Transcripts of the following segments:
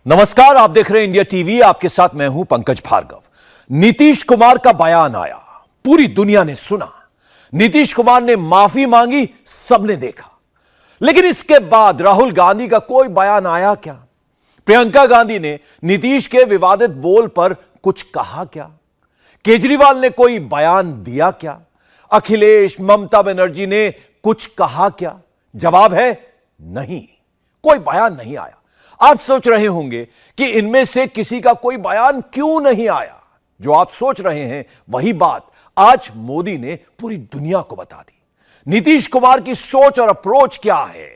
नमस्कार, आप देख रहे हैं इंडिया टीवी। आपके साथ मैं हूं पंकज भार्गव। नीतीश कुमार का बयान आया, पूरी दुनिया ने सुना। नीतीश कुमार ने माफी मांगी, सबने देखा। लेकिन इसके बाद राहुल गांधी का कोई बयान आया क्या? प्रियंका गांधी ने नीतीश के विवादित बोल पर कुछ कहा क्या? केजरीवाल ने कोई बयान दिया क्या? अखिलेश, ममता बनर्जी ने कुछ कहा क्या? जवाब है नहीं, कोई बयान नहीं आया। आप सोच रहे होंगे कि इनमें से किसी का कोई बयान क्यों नहीं आया। जो आप सोच रहे हैं वही बात आज मोदी ने पूरी दुनिया को बता दी। नीतीश कुमार की सोच और अप्रोच क्या है,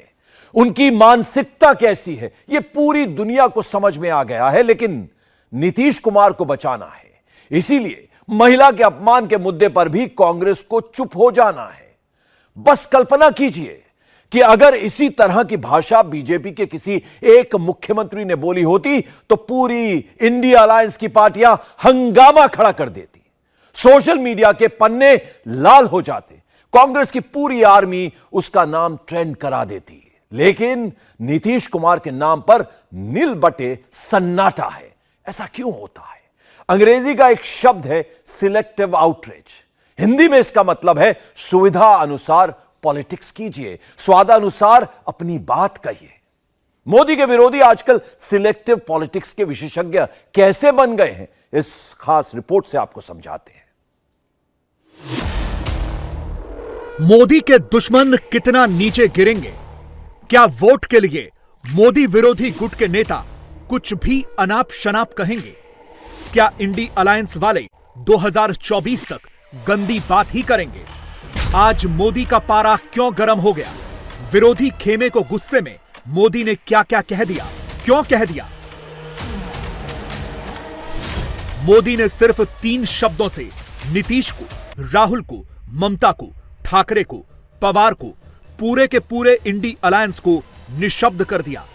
उनकी मानसिकता कैसी है, यह पूरी दुनिया को समझ में आ गया है। लेकिन नीतीश कुमार को बचाना है, इसीलिए महिला के अपमान के मुद्दे पर भी कांग्रेस को चुप हो जाना है। बस कल्पना कीजिए कि अगर इसी तरह की भाषा बीजेपी के किसी एक मुख्यमंत्री ने बोली होती तो पूरी इंडिया अलायंस की पार्टियां हंगामा खड़ा कर देती, सोशल मीडिया के पन्ने लाल हो जाते, कांग्रेस की पूरी आर्मी उसका नाम ट्रेंड करा देती। लेकिन नीतीश कुमार के नाम पर नील बटे सन्नाटा है। ऐसा क्यों होता है? अंग्रेजी का एक शब्द है सिलेक्टिव आउटरीच। हिंदी में इसका मतलब है सुविधा अनुसार पॉलिटिक्स कीजिए, स्वादानुसार अपनी बात कहिए। मोदी के विरोधी आजकल सिलेक्टिव पॉलिटिक्स के विशेषज्ञ कैसे बन गए हैं, इस खास रिपोर्ट से आपको समझाते हैं। मोदी के दुश्मन कितना नीचे गिरेंगे? क्या वोट के लिए मोदी विरोधी गुट के नेता कुछ भी अनाप शनाप कहेंगे? क्या इंडी अलायंस वाले 2024 तक गंदी बात ही करेंगे? आज मोदी का पारा क्यों गर्म हो गया? विरोधी खेमे को गुस्से में मोदी ने क्या क्या कह दिया, क्यों कह दिया? मोदी ने सिर्फ 3 शब्दों से नीतीश को, राहुल को, ममता को, ठाकरे को, पवार को, पूरे के पूरे इंडी अलायंस को निशब्द कर दिया।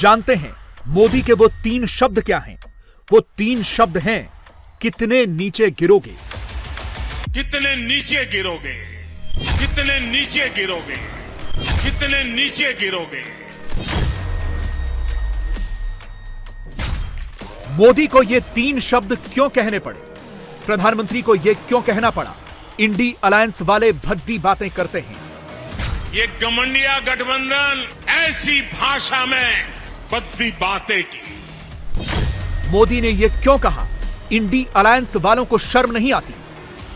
जानते हैं मोदी के वो 3 शब्द क्या हैं? वो 3 शब्द हैं, कितने नीचे गिरोगे? कितने नीचे गिरोगे? कितने नीचे गिरोगे? कितने नीचे गिरोगे? मोदी को ये 3 शब्द क्यों कहने पड़े? प्रधानमंत्री को यह क्यों कहना पड़ा? इंडी अलायंस वाले भद्दी बातें करते हैं। ये गठबंधन गठबंधन ऐसी भाषा में भद्दी बातें की। मोदी ने यह क्यों कहा? इंडी अलायंस वालों को शर्म नहीं आती?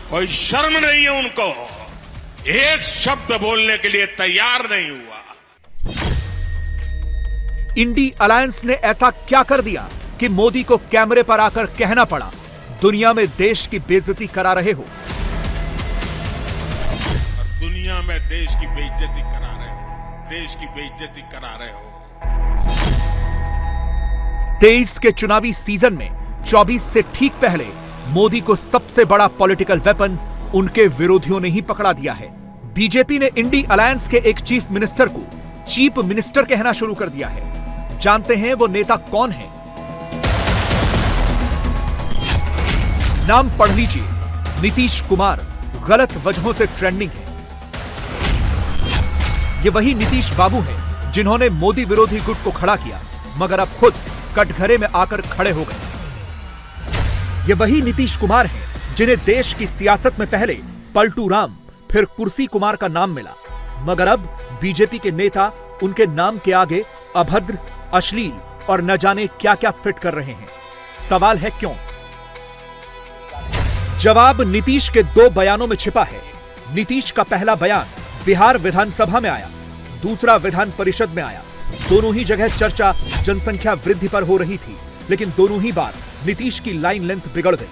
कोई शर्म नहीं है उनको, एक शब्द बोलने के लिए तैयार नहीं हुआ। इंडी अलायंस ने ऐसा क्या कर दिया कि मोदी को कैमरे पर आकर कहना पड़ा, दुनिया में देश की बेइज्जती करा रहे हो? और दुनिया में देश की बेइज्जती करा रहे हो, देश की बेइज्जती करा रहे हो। 23 के चुनावी सीजन में 24 से ठीक पहले मोदी को सबसे बड़ा पॉलिटिकल वेपन उनके विरोधियों ने ही पकड़ा दिया है। बीजेपी ने इंडी अलायंस के एक चीफ मिनिस्टर को चीफ मिनिस्टर कहना शुरू कर दिया है। जानते हैं वो नेता कौन है? नाम पढ़ लीजिए, नीतीश कुमार गलत वजहों से ट्रेंडिंग है। ये वही नीतीश बाबू हैं जिन्होंने मोदी विरोधी गुट को खड़ा किया, मगर अब खुद कटघरे में आकर खड़े हो गए। ये वही नीतीश कुमार हैं जिन्हें देश की सियासत में पहले पलटू राम, फिर कुर्सी कुमार का नाम मिला, मगर अब बीजेपी के नेता उनके नाम के आगे अभद्र, अश्लील और न जाने क्या क्या फिट कर रहे हैं। सवाल है क्यों? जवाब नीतीश के 2 बयानों में छिपा है। नीतीश का पहला बयान बिहार विधानसभा में आया, दूसरा विधान परिषद में आया। दोनों ही जगह चर्चा जनसंख्या वृद्धि पर हो रही थी, लेकिन दोनों ही बार नीतीश की लाइन लेंथ बिगड़ गई।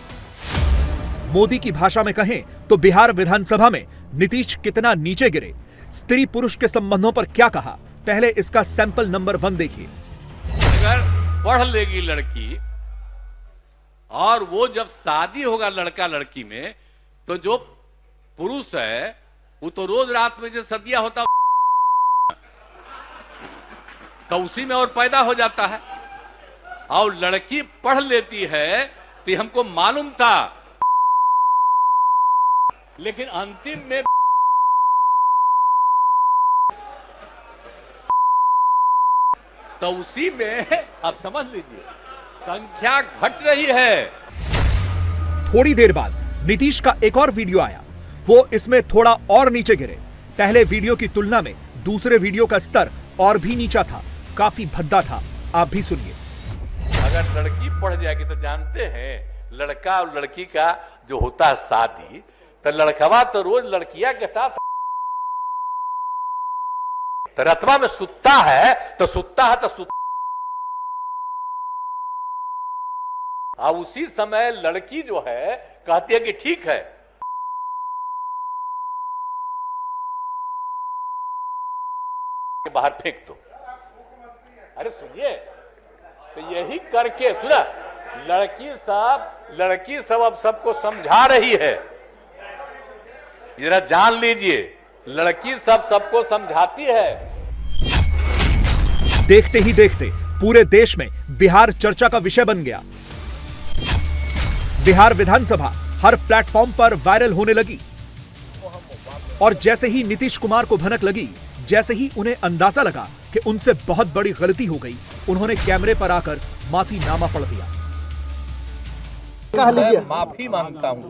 मोदी की भाषा में कहें तो बिहार विधानसभा में नीतीश कितना नीचे गिरे, स्त्री पुरुष के संबंधों पर क्या कहा, पहले इसका सैंपल नंबर 1 देखिए। अगर पढ़ लेगी लड़की और वो जब शादी होगा लड़का लड़की में, तो जो पुरुष है वो तो रोज रात में जो सदिया होता तो उसी में और पैदा हो जाता है। और लड़की पढ़ लेती है तो हमको मालूम था, लेकिन अंतिम में तो उसी में आप समझ लीजिए संख्या घट रही है। थोड़ी देर बाद नीतीश का एक और वीडियो आया। वो इसमें थोड़ा और नीचे गिरे। पहले वीडियो की तुलना में दूसरे वीडियो का स्तर और भी नीचा था, काफी भद्दा था। आप भी सुनिए। अगर लड़की पढ़ जाएगी तो जानते हैं लड़का और लड़की का जो होता है शादी, तो लड़कवा तो रोज लड़कियां के साथ तो रतवा में सुतता है तो अब उसी समय लड़की जो है कहती है कि ठीक है, बाहर फेंक दो। अरे सुनिए, तो यही करके सुना, लड़की सब अब सबको समझा रही है। जरा जान लीजिए, लड़की सबको समझाती है। देखते ही देखते पूरे देश में बिहार चर्चा का विषय बन गया। बिहार विधानसभा हर प्लेटफॉर्म पर वायरल होने लगी और जैसे ही नीतीश कुमार को भनक लगी, जैसे ही उन्हें अंदाजा लगा कि उनसे बहुत बड़ी गलती हो गई, उन्होंने कैमरे पर आकर माफीनामा पढ़ दिया। मैं माफी मांगता हूं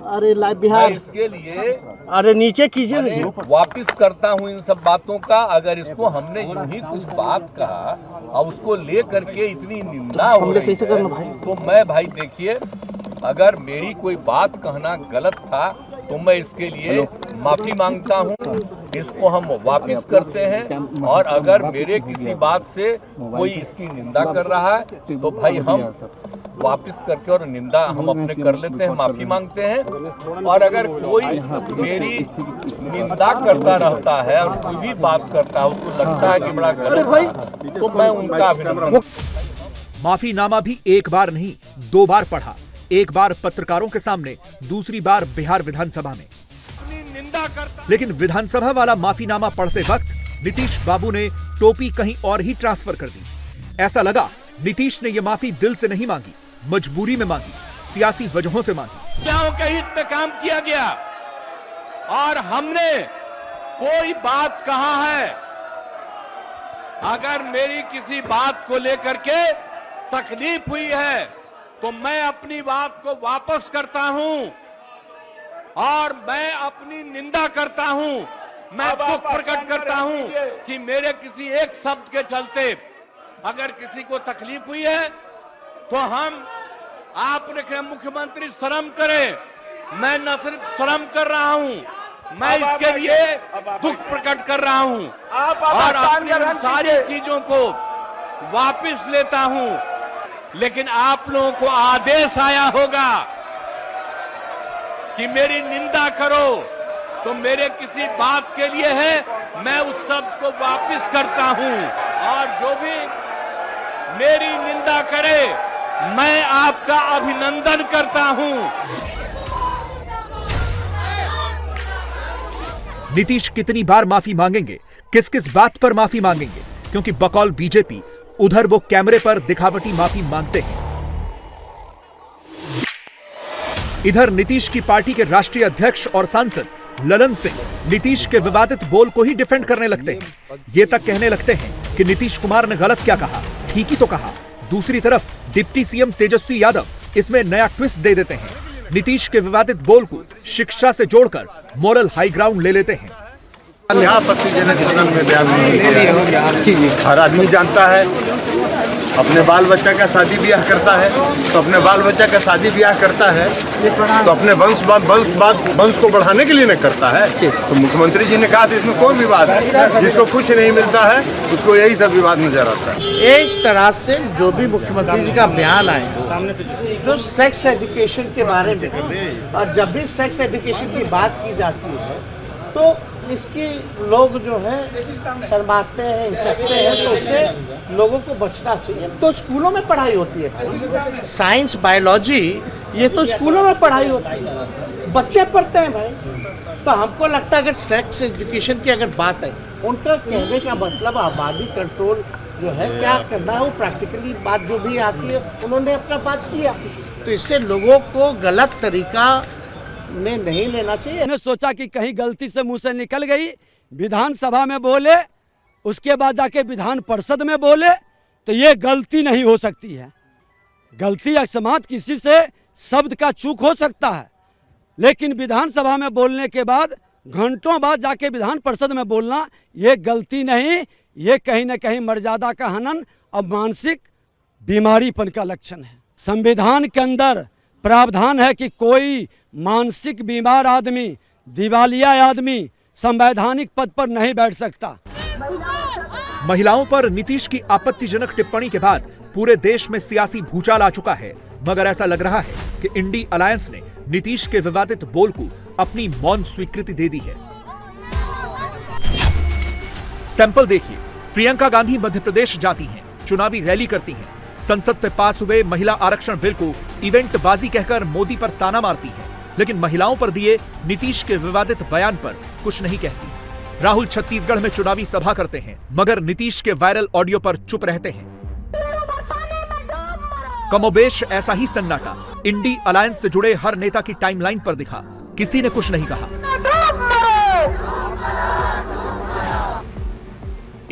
अरे लाइव बिहार इसके लिए, अरे नीचे कीजिए, वापिस करता हूं इन सब बातों का। अगर इसको हमने यूं ही कुछ बात कहा और उसको ले करके इतनी निंदा हो रही है, तो मैं भाई देखिए, अगर मेरी कोई बात कहना गलत था तो मैं इसके लिए माफी मांगता हूं। इसको हम वापिस करते हैं और अगर मेरे किसी बात से कोई इसकी निंदा कर रहा है तो भाई हम वापिस करके और निंदा हम अपने कर लेते हैं, माफी मांगते हैं। और अगर कोई मेरी निंदा करता रहता है और कोई भी बात करता है, उसको लगता है कि बड़ा गलत है, तो मैं उनका अभिनंदन। माफीनामा भी एक बार नहीं, 2 बार पढ़ा। एक बार पत्रकारों के सामने, दूसरी बार बिहार विधानसभा में। निंदा करता, लेकिन विधानसभा वाला माफीनामा पढ़ते वक्त नीतीश बाबू ने टोपी कहीं और ही ट्रांसफर कर दी। ऐसा लगा नीतीश ने यह माफी दिल से नहीं मांगी, मजबूरी में मांगी, सियासी वजहों से मांगी। गांव के हित में काम किया गया और हमने कोई बात कहा है, अगर मेरी किसी बात को लेकर के तकलीफ हुई है तो मैं अपनी बात को वापस करता हूं और मैं अपनी निंदा करता हूं। मैं दुख प्रकट करता हूं कि मेरे किसी एक शब्द के चलते अगर किसी को तकलीफ हुई है तो आपने कहा मुख्यमंत्री शर्म करें। मैं न सिर्फ शर्म कर रहा हूं, मैं इसके लिए दुख प्रकट कर रहा हूं और अपनी सारी चीजों को वापस लेता हूं। लेकिन आप लोगों को आदेश आया होगा कि मेरी निंदा करो, तो मेरे किसी बात के लिए है, मैं उस शब्द को वापस करता हूं और जो भी मेरी निंदा करे मैं आपका अभिनंदन करता हूं। नीतीश कितनी बार माफी मांगेंगे, किस किस बात पर माफी मांगेंगे, क्योंकि बकौल बीजेपी उधर वो कैमरे पर दिखावटी माफी मांगते हैं, इधर नीतीश की पार्टी के राष्ट्रीय अध्यक्ष और सांसद ललन सिंह नीतीश के विवादित बोल को ही डिफेंड करने लगते हैं। ये तक कहने लगते हैं कि नीतीश कुमार ने गलत क्या कहा, ठीक ही तो कहा। दूसरी तरफ डिप्टी सीएम तेजस्वी यादव इसमें नया ट्विस्ट दे देते हैं। नीतीश के विवादित बोल को शिक्षा से जोड़कर मोरल हाई ग्राउंड ले लेते हैं। आपत्तिजनक सदन में बयान नहीं किया। हर आदमी जानता है, अपने बाल बच्चा का शादी ब्याह करता है तो अपने बाल बच्चा का शादी ब्याह करता है तो अपने वंश को बढ़ाने के लिए न करता है। तो मुख्यमंत्री जी ने कहा था इसमें कोई विवाद है, जिसको कुछ नहीं मिलता है उसको यही सब विवाद नजर आता है। एक तरह से जो भी मुख्यमंत्री जी का बयान आए जो सेक्स एजुकेशन के बारे में, और जब भी सेक्स एजुकेशन की बात की जाती है तो इसकी लोग जो है शर्माते हैं, हिचकते हैं, तो उससे लोगों को बचना चाहिए। तो स्कूलों में पढ़ाई होती है, साइंस बायोलॉजी ये तो स्कूलों में पढ़ाई होती है, बच्चे पढ़ते हैं भाई। तो हमको लगता है अगर सेक्स एजुकेशन की अगर बात है, उनका कहने का मतलब आबादी कंट्रोल जो है क्या करना है, वो प्रैक्टिकली बात जो भी आती है उन्होंने अपना बात किया। तो इससे लोगों को गलत तरीका में नहीं लेना चाहिए। मैंने सोचा कि कहीं गलती से मुंह से निकल गई, विधानसभा में बोले उसके बाद जाके विधान परिषद में बोले तो ये गलती नहीं हो सकती है। गलती अकस्मात किसी से शब्द का चूक हो सकता है, लेकिन विधानसभा में बोलने के बाद घंटों बाद जाके विधान परिषद में बोलना ये गलती नहीं, ये कहीं ना कहीं मर्यादा का हनन और मानसिक बीमारीपन का लक्षण है। संविधान के अंदर प्रावधान है कि कोई मानसिक बीमार आदमी, दिवालिया आदमी संवैधानिक पद पर नहीं बैठ सकता। महिलाओं पर नीतीश की आपत्तिजनक टिप्पणी के बाद पूरे देश में सियासी भूचाल आ चुका है, मगर ऐसा लग रहा है कि इंडी अलायंस ने नीतीश के विवादित बोल को अपनी मौन स्वीकृति दे दी है। सैंपल देखिए, प्रियंका गांधी मध्य प्रदेश जाती हैं, चुनावी रैली करती हैं, संसद से पास हुए महिला आरक्षण बिल को इवेंट बाजी कहकर मोदी पर ताना मारती हैं, लेकिन महिलाओं पर दिए नीतीश के विवादित बयान पर कुछ नहीं कहती। राहुल छत्तीसगढ़ में चुनावी सभा करते हैं, मगर नीतीश के वायरल ऑडियो पर चुप रहते हैं। कमोबेश ऐसा ही सन्नाटा इंडी अलायंस से जुड़े हर नेता की टाइमलाइन पर दिखा, किसी ने कुछ नहीं कहा।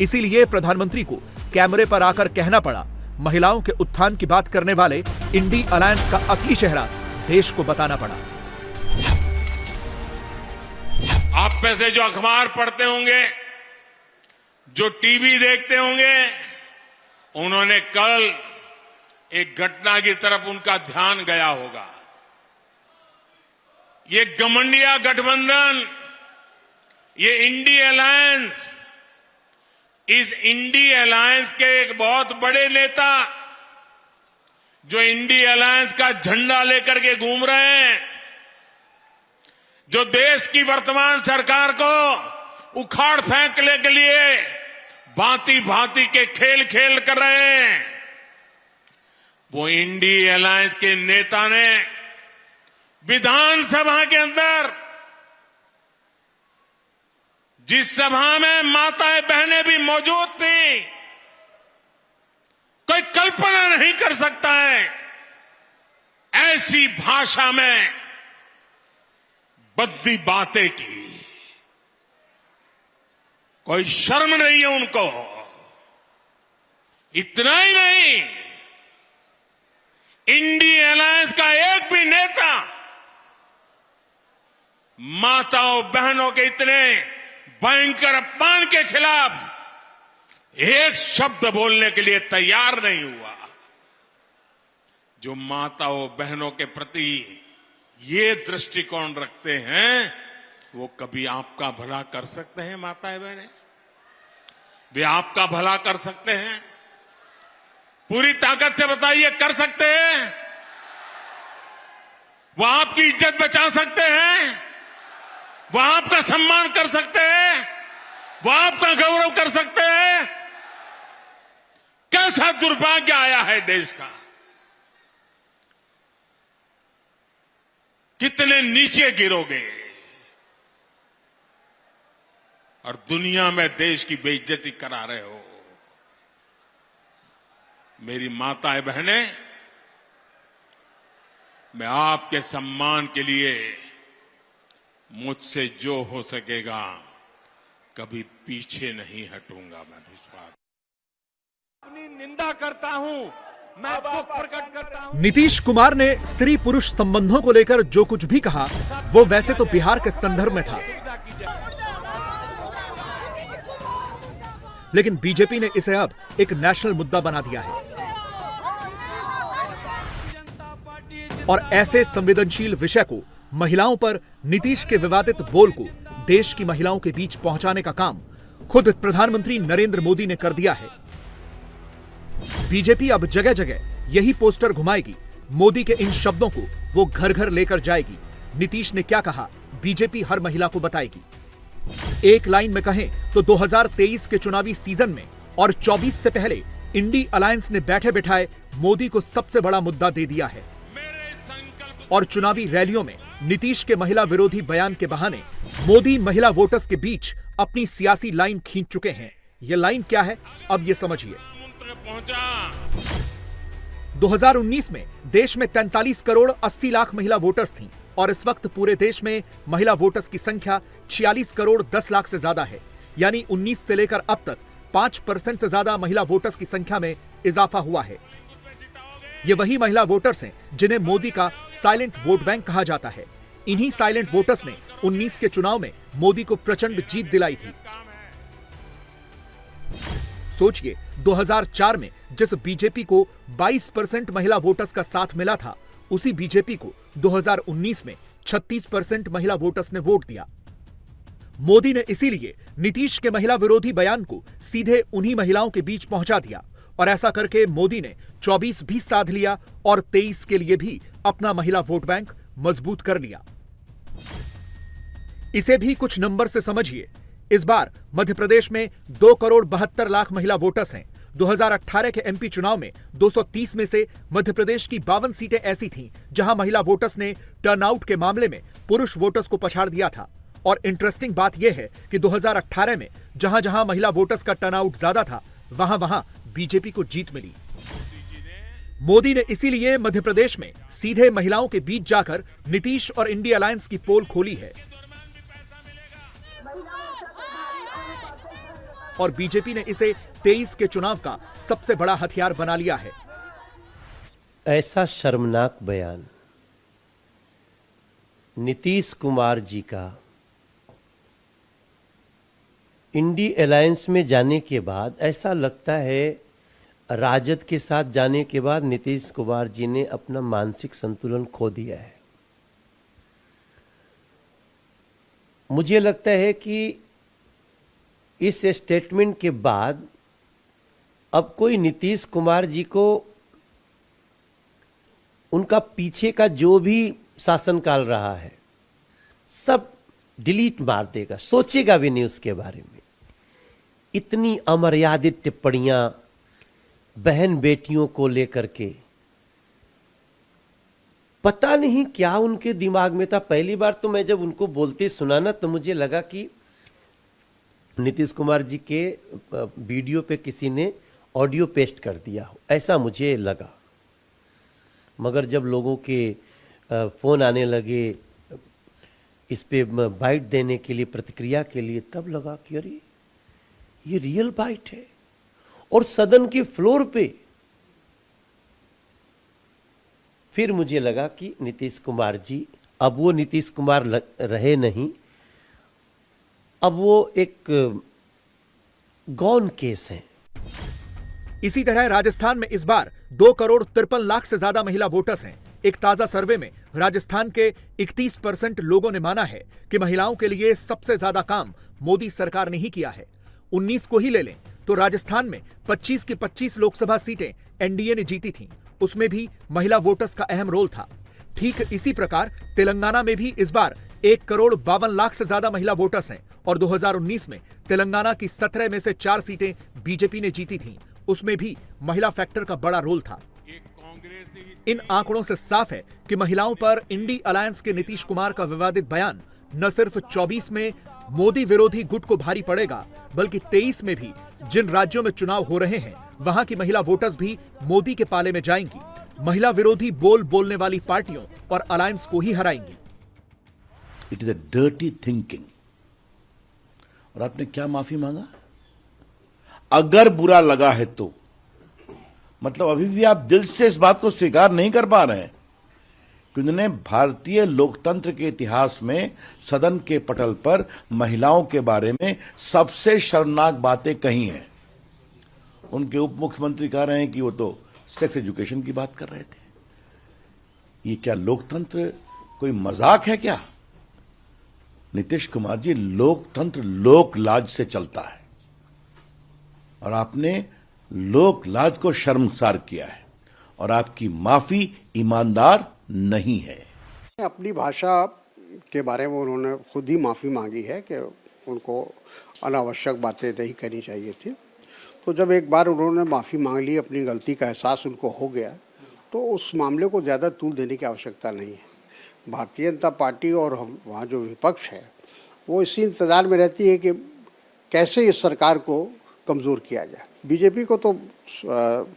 इसीलिए प्रधानमंत्री को कैमरे पर आकर कहना पड़ा, महिलाओं के उत्थान की बात करने वाले इंडी अलायंस का असली चेहरा देश को बताना पड़ा। आप में से जो अखबार पढ़ते होंगे, जो टीवी देखते होंगे, उन्होंने कल एक घटना की तरफ उनका ध्यान गया होगा। ये गठबंधन गठबंधन, ये इंडी अलायंस, इस इंडी अलायंस के एक बहुत बड़े नेता जो इंडी अलायंस का झंडा लेकर के घूम रहे हैं, जो देश की वर्तमान सरकार को उखाड़ फेंकने के लिए भांति भांति के खेल खेल कर रहे हैं, वो इंडी अलायंस के नेता ने विधानसभा के अंदर, जिस सभा में माताएं बहनें भी मौजूद थी, कोई कल्पना नहीं कर सकता है ऐसी भाषा में बद्दी बातें की। कोई शर्म नहीं है उनको। इतना ही नहीं, इंडी अलायंस का एक भी नेता माताओं बहनों के इतने भयंकर अपमान के खिलाफ एक शब्द बोलने के लिए तैयार नहीं हुआ। जो माताओं बहनों के प्रति ये दृष्टिकोण रखते हैं, वो कभी आपका भला कर सकते हैं? माताएं बहनें, वे आपका भला कर सकते हैं? पूरी ताकत से बताइए, कर सकते हैं? वो आपकी इज्जत बचा सकते हैं? वो आपका सम्मान कर सकते हैं? वो आपका गौरव कर सकते हैं? कैसा दुर्भाग्य आया है देश का। कितने नीचे गिरोगे और दुनिया में देश की बेइज्जती करा रहे हो। मेरी माताएं बहनें, मैं आपके सम्मान के लिए मुझसे जो हो सकेगा कभी पीछे नहीं हटूंगा। मैं विश्वास अपनी निंदा करता हूं, मैं दुख प्रकट करता हूं। नीतीश कुमार ने स्त्री पुरुष संबंधों को लेकर जो कुछ भी कहा, वो वैसे तो बिहार के संदर्भ में था, लेकिन बीजेपी ने इसे अब एक नेशनल मुद्दा बना दिया है और ऐसे संवेदनशील विषय को, महिलाओं पर नीतीश के विवादित बोल को देश की महिलाओं के बीच पहुंचाने का काम खुद प्रधानमंत्री नरेंद्र मोदी ने कर दिया है। बीजेपी अब जगह जगह यही पोस्टर घुमाएगी, मोदी के इन शब्दों को वो घर घर लेकर जाएगी। नीतीश ने क्या कहा, बीजेपी हर महिला को बताएगी। एक लाइन में कहें तो 2023 के चुनावी सीजन में और 24 से पहले इंडी अलायंस ने बैठे बिठाए मोदी को सबसे बड़ा मुद्दा दे दिया है और चुनावी रैलियों में नीतीश के महिला विरोधी बयान के बहाने मोदी महिला वोटर्स के बीच अपनी सियासी लाइन खींच चुके हैं। यह लाइन क्या है, अब ये समझिए। 2019 में देश में 43 करोड़ 80 लाख महिला वोटर्स थीं और इस वक्त पूरे देश में महिला वोटर्स की संख्या 46 करोड़ 10 लाख से ज्यादा है। यानी 19 से लेकर अब तक 5% से ज्यादा महिला वोटर्स की संख्या में इजाफा हुआ है। ये वही महिला वोटर्स हैं जिन्हें मोदी का साइलेंट वोट बैंक कहा जाता है। इन्हीं साइलेंट वोटर्स ने 19 के चुनाव में मोदी को प्रचंड जीत दिलाई थी। सोचिए, 2004 में जिस बीजेपी को 22% महिला वोटर्स का साथ मिला था, उसी बीजेपी को 2019 में 36% महिला वोटर्स ने वोट दिया। मोदी ने इसीलिए नीतीश के महिला विरोधी बयान को सीधे उन्हीं महिलाओं के बीच पहुंचा दिया और ऐसा करके मोदी ने 24 भी साध लिया और 23 के लिए भी अपना महिला वोट बैंक मजबूत कर लिया। इसे भी कुछ नंबर से समझिए। इस बार मध्य प्रदेश में 2 करोड़ 72 लाख महिला वोटर्स हैं। 2018 के एमपी चुनाव में 230 में से मध्य प्रदेश की 52 सीटें ऐसी थीं जहां महिला वोटर्स ने टर्नआउट के मामले में पुरुष वोटर्स को पछाड़ दिया था। और इंटरेस्टिंग बात यह है कि 2018 में जहां जहां महिला वोटर्स का टर्नआउट ज्यादा था, वहां वहां बीजेपी को जीत मिली। मोदी ने इसीलिए मध्य प्रदेश में सीधे महिलाओं के बीच जाकर नीतीश और इंडिया अलायंस की पोल खोली है और बीजेपी ने इसे 23 के चुनाव का सबसे बड़ा हथियार बना लिया है। ऐसा शर्मनाक बयान नीतीश कुमार जी का इंडी अलायंस में जाने के बाद ऐसा लगता है राजद के साथ जाने के बाद नीतीश कुमार जी ने अपना मानसिक संतुलन खो दिया है। मुझे लगता है कि इस स्टेटमेंट के बाद अब कोई नीतीश कुमार जी को उनका पीछे का जो भी शासनकाल रहा है सब डिलीट मार देगा, सोचेगा भी नहीं उसके बारे में। इतनी अमर्यादित टिप्पणियां बहन बेटियों को लेकर के, पता नहीं क्या उनके दिमाग में था। पहली बार तो मैं जब उनको बोलते सुना ना, तो मुझे लगा कि नीतीश कुमार जी के वीडियो पे किसी ने ऑडियो पेस्ट कर दिया हो, ऐसा मुझे लगा। मगर जब लोगों के फोन आने लगे इस पे बाइट देने के लिए, प्रतिक्रिया के लिए, तब लगा कि अरे ये रियल बाइट है। और सदन के फ्लोर पे फिर मुझे लगा कि नीतीश कुमार जी अब वो नीतीश कुमार रहे नहीं, अब वो एक गौन केस है। इसी तरह राजस्थान में इस बार 2 करोड़ 53 लाख से ज्यादा महिला वोटर्स हैं। एक ताजा सर्वे में राजस्थान के 31% लोगों ने माना है कि महिलाओं के लिए सबसे ज्यादा काम मोदी सरकार ने ही किया है। 19 को ही ले लें तो राजस्थान में 25 की 25 लोकसभा सीटें एनडीए ने जीती थीं। उसमें भी महिला वोटर्स का अहम रोल था। ठीक इसी प्रकार तेलंगाना में भी इस बार 1 करोड़ 52 लाख से ज्यादा महिला वोटर्स हैं और 2019 में तेलंगाना की 17 में से 4 सीटें बीजेपी ने जीती थीं। उसमें भी महिला फैक्टर का बड़ा रोल था। इन आंकड़ों से साफ है कि महिलाओं पर इंडी अलायंस के नीतीश कुमार का विवादित बयान न सिर्फ 24 में मोदी विरोधी गुट को भारी पड़ेगा, बल्कि 23 में भी जिन राज्यों में चुनाव हो रहे हैं वहां की महिला वोटर्स भी मोदी के पाले में जाएंगी। महिला विरोधी बोल बोलने वाली पार्टियों और अलायंस को ही हराएंगी। It is a dirty thinking. और आपने क्या माफी मांगा? अगर बुरा लगा है तो मतलब अभी भी आप दिल से इस बात को स्वीकार नहीं कर पा रहे हैं कि उन्होंने भारतीय लोकतंत्र के इतिहास में सदन के पटल पर महिलाओं के बारे में सबसे शर्मनाक बातें कही हैं। उनके उप मुख्यमंत्री कह रहे हैं कि वो तो सेक्स एजुकेशन की बात कर रहे थे। ये क्या लोकतंत्र कोई मजाक है क्या? नीतीश कुमार जी, लोकतंत्र लोक लाज से चलता है और आपने लोक लाज को शर्मसार किया है और आपकी माफी ईमानदार नहीं है। अपनी भाषा के बारे में उन्होंने खुद ही माफी मांगी है कि उनको अनावश्यक बातें नहीं करनी चाहिए थी। तो जब एक बार उन्होंने माफी मांग ली, अपनी गलती का एहसास उनको हो गया, तो उस मामले को ज़्यादा तूल देने की आवश्यकता नहीं है। भारतीय जनता पार्टी और वहाँ जो विपक्ष है वो इसी इंतज़ार में रहती है कि कैसे इस सरकार को कमज़ोर किया जाए। बीजेपी को तो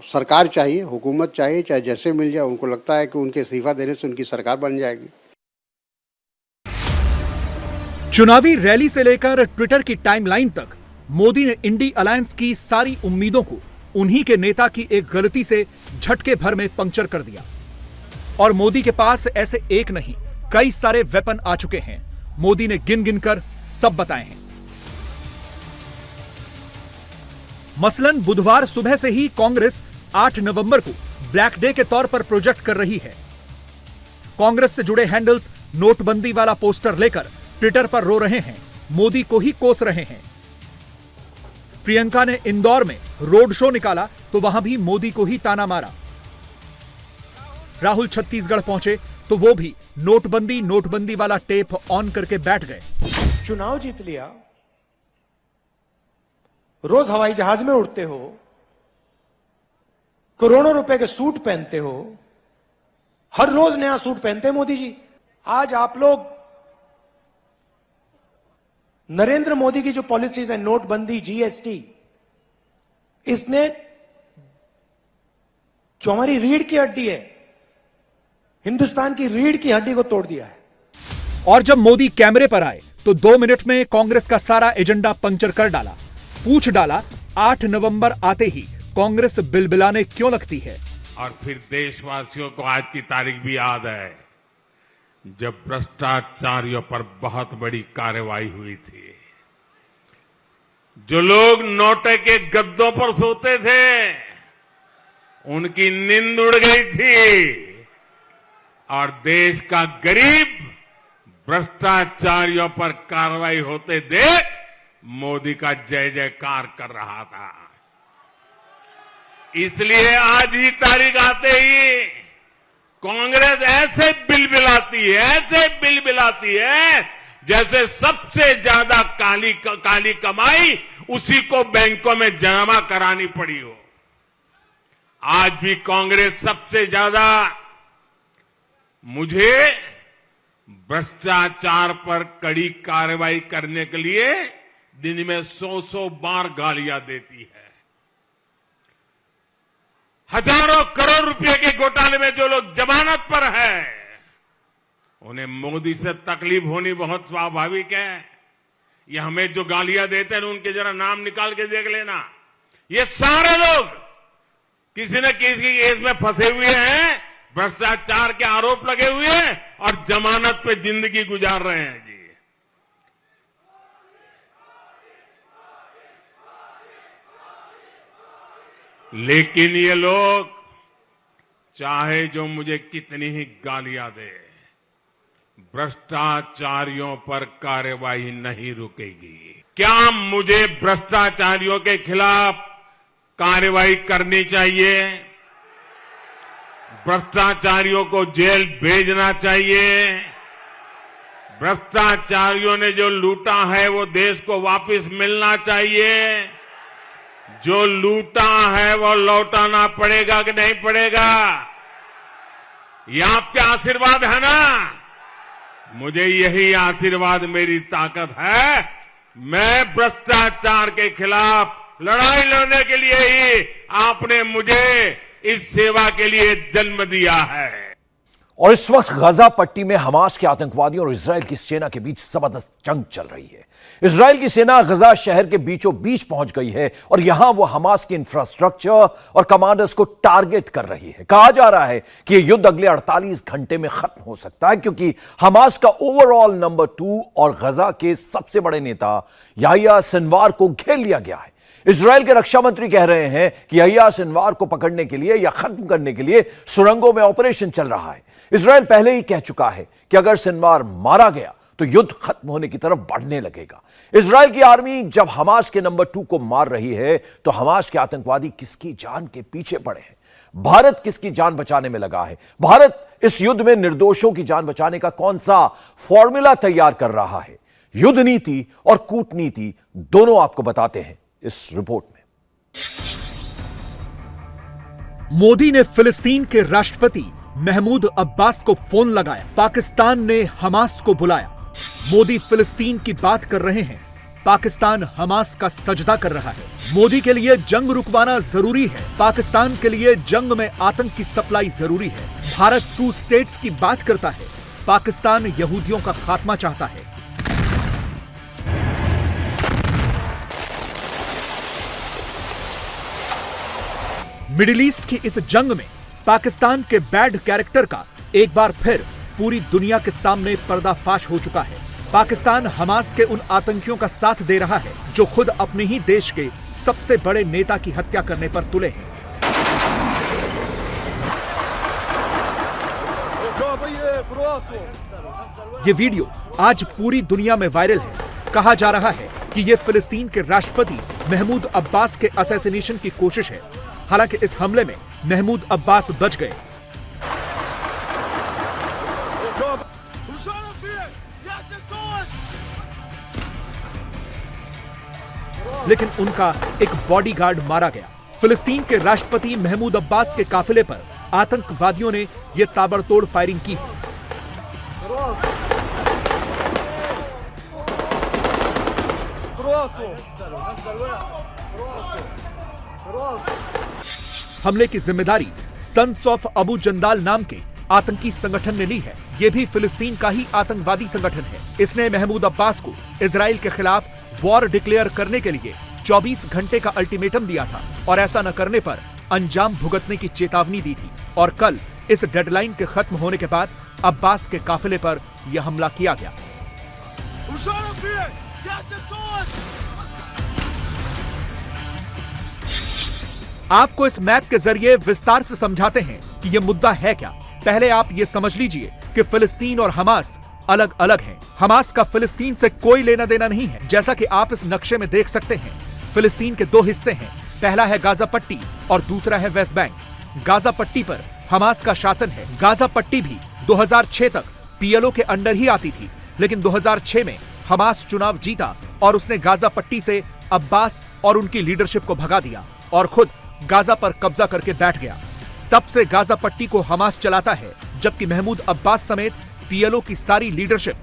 सरकार चाहिए, हुकूमत चाहिए, चाहे जैसे मिल जाए। उनको लगता है कि उनके इस्तीफा देने से उनकी सरकार बन जाएगी। चुनावी रैली से लेकर ट्विटर की टाइमलाइन तक मोदी ने इंडी अलायंस की सारी उम्मीदों को उन्हीं के नेता की एक गलती से झटके भर में पंक्चर कर दिया। और मोदी के पास ऐसे एक नहीं कई सारे वेपन आ चुके हैं। मोदी ने गिन गिनकर सब बताए हैं। मसलन बुधवार सुबह से ही कांग्रेस 8 नवंबर को ब्लैक डे के तौर पर प्रोजेक्ट कर रही है। कांग्रेस से जुड़े हैंडल्स नोटबंदी वाला पोस्टर लेकर ट्विटर पर रो रहे हैं, मोदी को ही कोस रहे हैं। प्रियंका ने इंदौर में रोड शो निकाला तो वहां भी मोदी को ही ताना मारा। राहुल छत्तीसगढ़ पहुंचे तो वो भी नोटबंदी वाला टेप ऑन करके बैठ गए। चुनाव जीत लिया, रोज हवाई जहाज में उड़ते हो, करोड़ों रुपए के सूट पहनते हो, हर रोज नया सूट पहनते हैं मोदी जी। आज आप लोग नरेंद्र मोदी की जो पॉलिसीज है, नोटबंदी, जीएसटी, इसने जो हमारी रीढ़ की हड्डी है, हिंदुस्तान की रीढ़ की हड्डी को तोड़ दिया है। और जब मोदी कैमरे पर आए तो 2 मिनट में कांग्रेस का सारा एजेंडा पंक्चर कर डाला। पूछ डाला 8 नवंबर आते ही कांग्रेस बिलबिलाने क्यों लगती है। और फिर देशवासियों को आज की तारीख भी याद है जब भ्रष्टाचारियों पर बहुत बड़ी कार्रवाई हुई थी। जो लोग नोटे के गद्दों पर सोते थे उनकी नींद उड़ गई थी और देश का गरीब भ्रष्टाचारियों पर कार्रवाई होते देख मोदी का जय जयकार कर रहा था। इसलिए आज ही तारीख आते ही कांग्रेस ऐसे बिलबिलाती है जैसे सबसे ज्यादा काली कमाई उसी को बैंकों में जमा करानी पड़ी हो। आज भी कांग्रेस सबसे ज्यादा मुझे भ्रष्टाचार पर कड़ी कार्रवाई करने के लिए दिन में 100 बार गालियां देती है। हजारों करोड़ रुपए के घोटाले में जो लोग जमानत पर है उन्हें मोदी से तकलीफ होनी बहुत स्वाभाविक है। ये हमें जो गालियां देते हैं उनके जरा नाम निकाल के देख लेना। ये सारे लोग किसी न किसी केस में फंसे हुए हैं, भ्रष्टाचार के आरोप लगे हुए हैं और जमानत पे जिंदगी गुजार रहे हैं जी। लेकिन ये लोग चाहे जो मुझे कितनी ही गालियां दे, भ्रष्टाचारियों पर कार्रवाई नहीं रुकेगी। क्या मुझे भ्रष्टाचारियों के खिलाफ कार्रवाई करनी चाहिए? भ्रष्टाचारियों को जेल भेजना चाहिए? भ्रष्टाचारियों ने जो लूटा है वो देश को वापस मिलना चाहिए? जो लूटा है वो लौटाना पड़ेगा कि नहीं पड़ेगा? ये आपके आशीर्वाद है ना? मुझे यही आशीर्वाद मेरी ताकत है। मैं भ्रष्टाचार के खिलाफ लड़ाई लड़ने के लिए ही आपने मुझे इस सेवा के लिए जन्म दिया है। और इस वक्त गजा पट्टी में हमास के आतंकवादियों और इजराइल की सेना के बीच जबरदस्त जंग चल रही है। इजराइल की सेना गजा शहर के बीचों बीच पहुंच गई है और यहां वो हमास के इंफ्रास्ट्रक्चर और कमांडर्स को टारगेट कर रही है। कहा जा रहा है कि यह युद्ध अगले 48 घंटे में खत्म हो सकता है, क्योंकि हमास का ओवरऑल नंबर 2 और गजा के सबसे बड़े नेता याह्या सिनवार को घेर लिया गया है। इजराइल के रक्षा मंत्री कह रहे हैं कि याह्या सिनवार को पकड़ने के लिए या खत्म करने के लिए सुरंगों में ऑपरेशन चल रहा है। इजराइल पहले ही कह चुका है कि अगर सिनवार मारा गया तो युद्ध खत्म होने की तरफ बढ़ने लगेगा। इजराइल की आर्मी जब हमास के नंबर 2 को मार रही है तो हमास के आतंकवादी किसकी जान के पीछे पड़े हैं? भारत किसकी जान बचाने में लगा है? भारत इस युद्ध में निर्दोषों की जान बचाने का कौन सा फॉर्मूला तैयार कर रहा है? युद्ध नीति और कूटनीति दोनों आपको बताते हैं इस रिपोर्ट में। मोदी ने फिलिस्तीन के राष्ट्रपति महमूद अब्बास को फोन लगाया। पाकिस्तान ने हमास को बुलाया। मोदी फिलिस्तीन की बात कर रहे हैं, पाकिस्तान हमास का सजदा कर रहा है। मोदी के लिए जंग रुकवाना जरूरी है, पाकिस्तान के लिए जंग में आतंक की सप्लाई जरूरी है। भारत 2 स्टेट्स की बात करता है, पाकिस्तान यहूदियों का खात्मा चाहता है। मिडिल ईस्ट की इस जंग में पाकिस्तान के बैड कैरेक्टर का एक बार फिर पूरी दुनिया के सामने पर्दाफाश हो चुका है। पाकिस्तान हमास के उन आतंकियों का साथ दे रहा है जो खुद अपने ही देश के सबसे बड़े नेता की हत्या करने पर तुले हैं। ये वीडियो आज पूरी दुनिया में वायरल है। कहा जा रहा है कि ये फिलिस्तीन के राष्ट्रपति महमूद अब्बास के असैसिनेशन की कोशिश है। हालांकि इस हमले में महमूद अब्बास बच गए, लेकिन उनका एक बॉडीगार्ड मारा गया। फिलिस्तीन के राष्ट्रपति महमूद अब्बास के काफिले पर आतंकवादियों ने यह ताबड़तोड़ फायरिंग की। हमले की जिम्मेदारी सन्स ऑफ अबू जंदाल नाम के आतंकी संगठन ने ली है। यह भी फिलिस्तीन का ही आतंकवादी संगठन है। इसने महमूद अब्बास को इजराइल के खिलाफ वॉर डिक्लेयर करने के लिए 24 घंटे का अल्टीमेटम दिया था और ऐसा न करने पर अंजाम भुगतने की चेतावनी दी थी। और कल इस डेडलाइन के खत्म होने के बाद अब्बास के काफिले पर यह हमला किया गया। आपको इस मैप के जरिए विस्तार से समझाते हैं कि यह मुद्दा है क्या। पहले आप ये समझ लीजिए कि फिलिस्तीन और हमास अलग अलग हैं। हमास का फिलिस्तीन से कोई लेना देना नहीं है। जैसा कि आप इस नक्शे में देख सकते हैं, फिलिस्तीन के दो हिस्से हैं। पहला है गाजा पट्टी और दूसरा है वेस्ट बैंक। गाजा पट्टी पर हमास का शासन है। गाजा पट्टी भी 2006 तक पीएलओ के अंडर ही आती थी, लेकिन 2006 में हमास चुनाव जीता और उसने गाजा पट्टी से अब्बास और उनकी लीडरशिप को भगा दिया और खुद गाजा पर कब्जा करके बैठ गया। तब से गाजा पट्टी को हमास चलाता है, जबकि महमूद अब्बास समेत पीएलओ की सारी लीडरशिप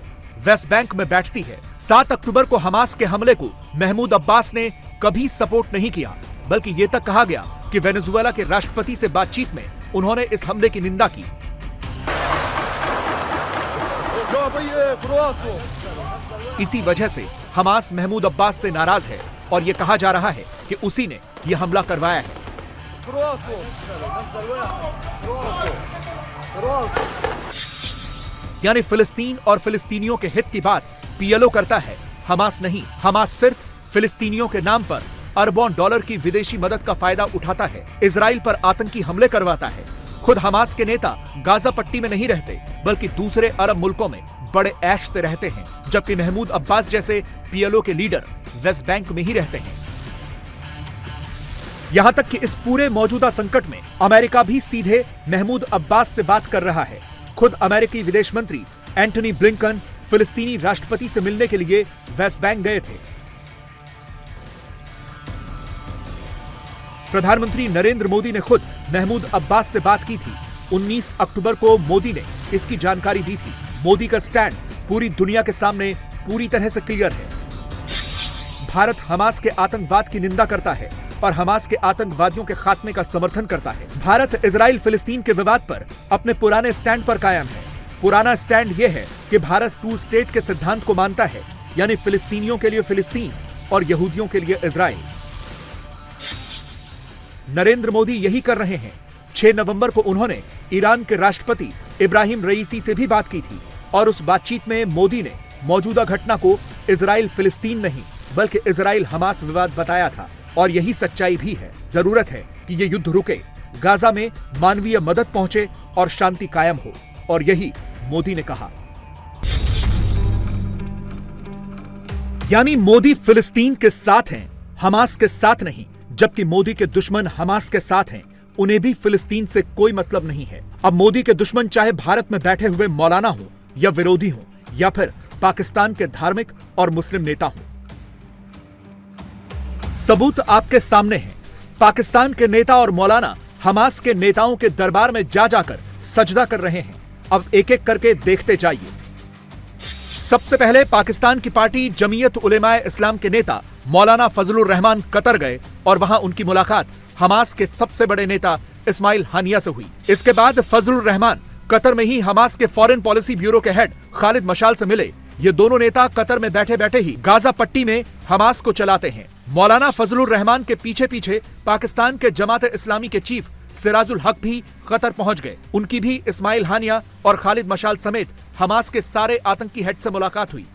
वेस्ट बैंक में बैठती है। 7 अक्टूबर को हमास के हमले को महमूद अब्बास ने कभी सपोर्ट नहीं किया, बल्कि ये तक कहा गया कि वेनेजुएला के राष्ट्रपति से बातचीत में उन्होंने इस हमले की निंदा की। इसी वजह से हमास महमूद अब्बास से नाराज है और यह कहा जा रहा है कि उसी ने यह हमला करवाया है। यानी फिलिस्तीन और फिलिस्तीनियों के हित की बात पीएलओ करता है, हमास नहीं। हमास सिर्फ फिलिस्तीनियों के नाम पर अरबों डॉलर की विदेशी मदद का फायदा उठाता है, इजराइल पर आतंकी हमले करवाता है। खुद हमास के नेता गाजा पट्टी में नहीं रहते, बल्कि दूसरे अरब मुल्कों में बड़े ऐश से रहते हैं, जबकि महमूद अब्बास जैसे पीएलओ के लीडर वेस्ट बैंक में ही रहते हैं। यहां तक कि इस पूरे मौजूदा संकट में अमेरिका भी सीधे महमूद अब्बास से बात कर रहा है। खुद अमेरिकी विदेश मंत्री एंटनी ब्लिंकन फिलिस्तीनी राष्ट्रपति से मिलने के लिए वेस्ट बैंक गए थे। प्रधानमंत्री नरेंद्र मोदी ने खुद महमूद अब्बास से बात की थी। 19 अक्टूबर को मोदी ने इसकी जानकारी दी थी। मोदी का स्टैंड पूरी दुनिया के सामने पूरी तरह से क्लियर है। भारत हमास के आतंकवाद की निंदा करता है और हमास के आतंकवादियों के खात्मे का समर्थन करता है। भारत इजराइल फिलिस्तीन के विवाद पर अपने पुराने स्टैंड पर कायम है। पुराना स्टैंड यह है कि भारत 2 स्टेट के सिद्धांत को मानता है, यानी फिलिस्तीनियों के लिए फिलिस्तीन और यहूदियों के लिए इजराइल। नरेंद्र मोदी यही कर रहे हैं। 6 नवंबर को उन्होंने ईरान के राष्ट्रपति इब्राहिम रईसी से भी बात की थी और उस बातचीत में मोदी ने मौजूदा घटना को इजराइल फिलिस्तीन नहीं, बल्कि इजराइल हमास विवाद बताया था। और यही सच्चाई भी है। जरूरत है कि ये युद्ध रुके, गाजा में मानवीय मदद पहुंचे और शांति कायम हो, और यही मोदी ने कहा। यानी मोदी फिलिस्तीन के साथ हैं, हमास के साथ नहीं। जबकि मोदी के दुश्मन हमास के साथ हैं, उन्हें भी फिलिस्तीन से कोई मतलब नहीं है। अब मोदी के दुश्मन चाहे भारत में बैठे हुए मौलाना हो या विरोधी हो या फिर पाकिस्तान के धार्मिक और मुस्लिम नेता हो, सबूत आपके सामने है। पाकिस्तान के नेता और मौलाना हमास के नेताओं के दरबार में जा जाकर सजदा कर रहे हैं। अब एक एक करके देखते जाइए। सबसे पहले पाकिस्तान की पार्टी जमीयत उलेमाए इस्लाम के नेता मौलाना फजलुर रहमान कतर गए और वहां उनकी मुलाकात हमास के सबसे बड़े नेता इस्माइल हानिया से हुई। इसके बाद फजलुर रहमान कतर में ही हमास के फॉरेन पॉलिसी ब्यूरो के हेड खालिद मशाल से मिले ये दोनों नेता कतर में बैठे बैठे ही गाजा पट्टी में हमास को चलाते हैं। मौलाना फजलुर रहमान के पीछे पीछे पाकिस्तान के जमात इस्लामी के चीफ सिराजुल हक भी कतर पहुंच गए। उनकी भी इस्माइल हानिया और खालिद मशाल समेत हमास के सारे आतंकी हेड से मुलाकात हुई।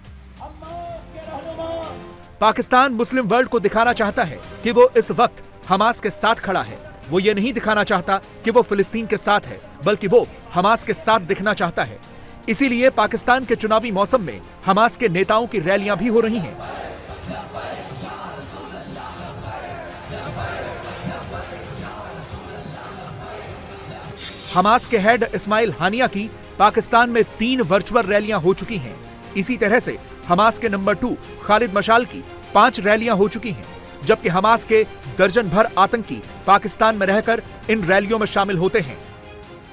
पाकिस्तान मुस्लिम वर्ल्ड को दिखाना चाहता है कि वो इस वक्त हमास के साथ खड़ा है। वो ये नहीं दिखाना चाहता कि वो फिलिस्तीन के साथ है, बल्कि वो हमास के साथ दिखना चाहता है। इसीलिए पाकिस्तान के चुनावी मौसम में हमास के नेताओं की रैलियां भी हो रही हैं। हमास के हेड इस्माइल हानिया की पाकिस्तान में 3 वर्चुअल रैलियां हो चुकी हैं। इसी तरह से हमास के नंबर 2 खालिद मशाल की 5 रैलियां हो चुकी हैं, जबकि हमास के दर्जन भर आतंकी पाकिस्तान में रहकर इन रैलियों में शामिल होते हैं।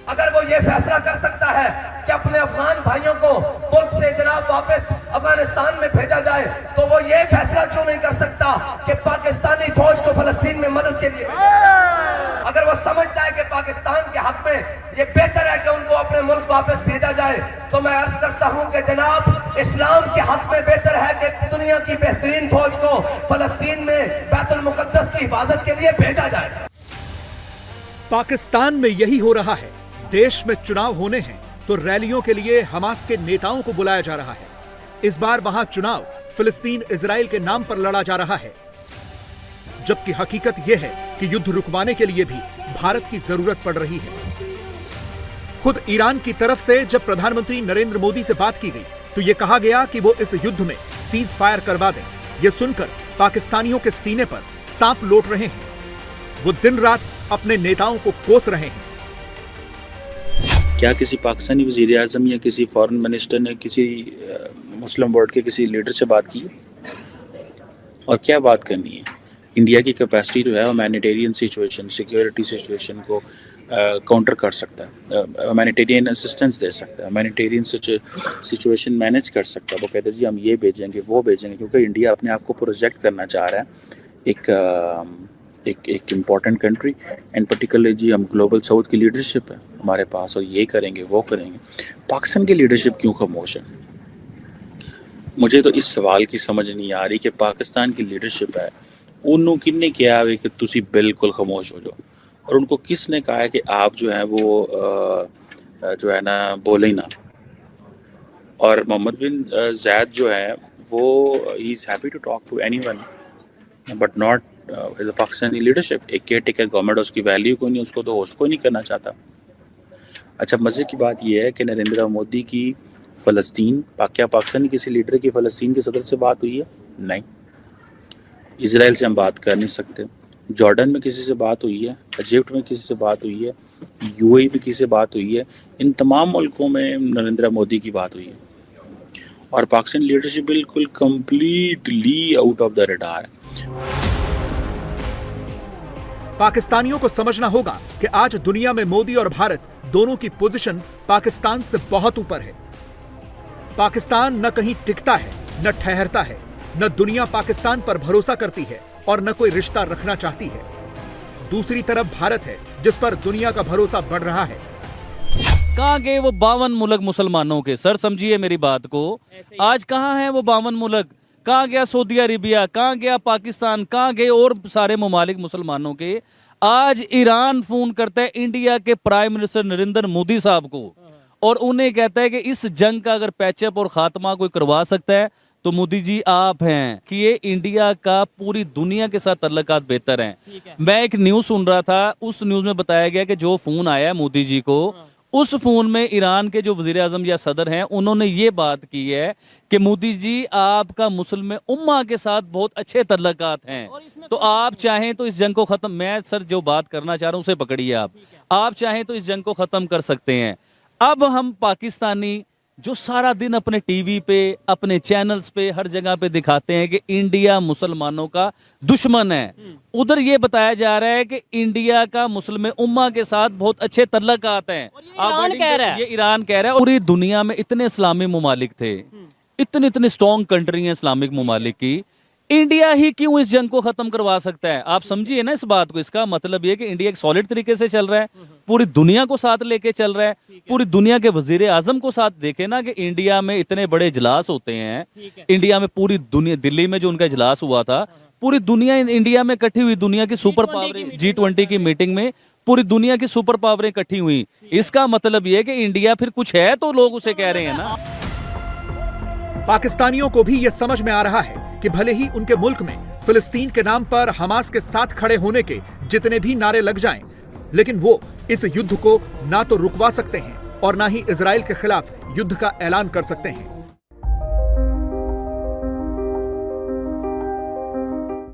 अगर वो ये फैसला कर सकता है कि अपने अफगान भाइयों को पुलिस से जनाब वापस अफगानिस्तान में भेजा जाए, तो वो ये फैसला क्यों नहीं कर सकता कि पाकिस्तानी फौज को फलस्तीन में मदद के लिए, अगर वो समझता है कि पाकिस्तान के हक में ये बेहतर है कि उनको अपने मुल्क वापस भेजा जाए, तो मैं अर्ज करता हूं कि जनाब इस्लाम के हक में बेहतर है कि दुनिया की बेहतरीन फौज को फलस्तीन में बैतुल मुकद्दस की हिफाजत के लिए भेजा जाए। पाकिस्तान में यही हो रहा है। देश में चुनाव होने हैं तो रैलियों के लिए हमास के नेताओं को बुलाया जा रहा है। इस बार वहां चुनाव फिलिस्तीन इजराइल के नाम पर लड़ा जा रहा है, जबकि हकीकत यह है कि युद्ध रुकवाने के लिए भी भारत की जरूरत पड़ रही है। खुद ईरान की तरफ से जब प्रधानमंत्री नरेंद्र मोदी से बात की गई तो यह कहा गया कि वो इस युद्ध में सीज फायर करवा दें। यह सुनकर पाकिस्तानियों के सीने पर सांप लौट रहे हैं। वो दिन रात अपने नेताओं को कोस रहे हैं। क्या किसी पाकिस्तानी वज़ीर आज़म या किसी फॉरेन मिनिस्टर ने किसी मुस्लिम वर्ल्ड के किसी लीडर से बात की है? और क्या बात करनी है? इंडिया की कैपेसिटी जो है ह्यूमैनिटेरियन सिचुएशन, सिक्योरिटी सिचुएशन को काउंटर कर सकता है, ह्यूमैनिटेरियन असिस्टेंस दे सकता है, ह्यूमैनिटेरियन सिचुएशन मैनेज कर सकता है। वो कहते हैं जी हम ये भेजेंगे वो भेजेंगे, क्योंकि इंडिया अपने आप को प्रोजेक्ट करना चाह रहा है एक इम्पॉर्टेंट कंट्री, एंड पर्टिकुलरली जी हम ग्लोबल साउथ की लीडरशिप है हमारे पास और ये करेंगे वो करेंगे। पाकिस्तान की लीडरशिप क्यों खामोश है? मुझे तो इस सवाल की समझ नहीं आ रही कि पाकिस्तान की लीडरशिप है उन्होंने किन्ने किया है कि तुसी बिल्कुल खामोश हो जाओ, और उनको किसने कहा है कि आप जो है वो जो है ना बोले ही ना। और मोहम्मद बिन ज़ायद जो है वो ही is happy to talk to anyone but not the Pakistani leadership. एक केयर टेकर गवर्नमेंट उसकी वैल्यू को नहीं, उसको तो होस्ट को नहीं करना चाहता। अच्छा, मज़े की बात यह है कि नरेंद्र मोदी की फ़लस्तीन क्या पाकिस्तानी किसी लीडर की फ़लस्तीन के सदर से बात हुई है? नहीं। इजराइल से हम बात कर नहीं सकते। जॉर्डन में किसी से बात हुई है? इजिप्ट में किसी से बात हुई है? यूएई में किसी से बात हुई है? इन तमाम मुल्कों में नरेंद्र मोदी की बात हुई है और पाकिस्तानी लीडरशिप बिल्कुल completely out of the radar है। पाकिस्तानियों को समझना होगा कि आज दुनिया में मोदी और भारत दोनों की पोजीशन पाकिस्तान से बहुत ऊपर है। पाकिस्तान न कहीं टिकता है न ठहरता है, न दुनिया पाकिस्तान पर भरोसा करती है और न कोई रिश्ता रखना चाहती है। दूसरी तरफ भारत है जिस पर दुनिया का भरोसा बढ़ रहा है। कहाँ गए वो 52 मुल्क मुसलमानों के? सर समझिए मेरी बात को, आज कहाँ है वो 52 मुल्क? कहाँ गया सऊदी अरेबिया? कहाँ गया पाकिस्तान? कहाँ गए और सारे ममालिक मुसलमानों के? आज ईरान फोन करता है इंडिया के प्राइम मिनिस्टर नरेंद्र मोदी साहब को और उन्हें कहता है कि इस जंग का अगर पैचअप और खात्मा कोई करवा सकता है तो मोदी जी आप हैं, कि ये इंडिया का पूरी दुनिया के साथ तल्लुकात बेहतर हैं। मैं एक न्यूज़ सुन रहा था, उस न्यूज़ में बताया गया कि जो फ़ोन आया है मोदी जी को, उस फोन में ईरान के जो वज़ीर आज़म या सदर हैं उन्होंने ये बात की है कि मोदी जी आपका मुस्लिम उम्मा के साथ बहुत अच्छे तल्लुकात हैं, तो आप चाहें तो इस जंग को ख़त्म, मैं सर जो बात करना चाह रहा हूँ उसे पकड़िए आप चाहें तो इस जंग को ख़त्म कर सकते हैं। अब हम पाकिस्तानी जो सारा दिन अपने टीवी पे अपने चैनल्स पे हर जगह पे दिखाते हैं कि इंडिया मुसलमानों का दुश्मन है, उधर ये बताया जा रहा है कि इंडिया का मुस्लिम उम्मा के साथ बहुत अच्छे तल्लुकात हैं। ये ईरान कह रहा है। पूरी दुनिया में इतने इस्लामी ममालिक थे, इतने स्ट्रॉन्ग कंट्री हैं इस्लामिक ममालिक की, इंडिया ही क्यों इस जंग को खत्म करवा सकता है? आप समझिए ना इस बात को। इसका मतलब ये कि इंडिया एक सॉलिड तरीके से चल रहा है, पूरी दुनिया को साथ लेके चल रहा है, पूरी दुनिया के वजीर आजम को साथ। देखे ना कि इंडिया में इतने बड़े इजलास होते हैं, इंडिया में पूरी दुनिया, दिल्ली में जो उनका इजलास हुआ था, पूरी दुनिया इंडिया में इकट्ठी हुई, दुनिया की सुपर पावरें, G20 की मीटिंग में पूरी दुनिया की सुपर पावरें इकट्ठी हुई। इसका मतलब यह कि इंडिया फिर कुछ है तो लोग उसे कह रहे हैं ना। पाकिस्तानियों को भी यह समझ में आ रहा है कि भले ही उनके मुल्क में फिलिस्तीन के नाम पर हमास के साथ खड़े होने के जितने भी नारे लग जाएं, लेकिन वो इस युद्ध को ना तो रुकवा सकते हैं और ना ही इजराइल के खिलाफ युद्ध का ऐलान कर सकते हैं।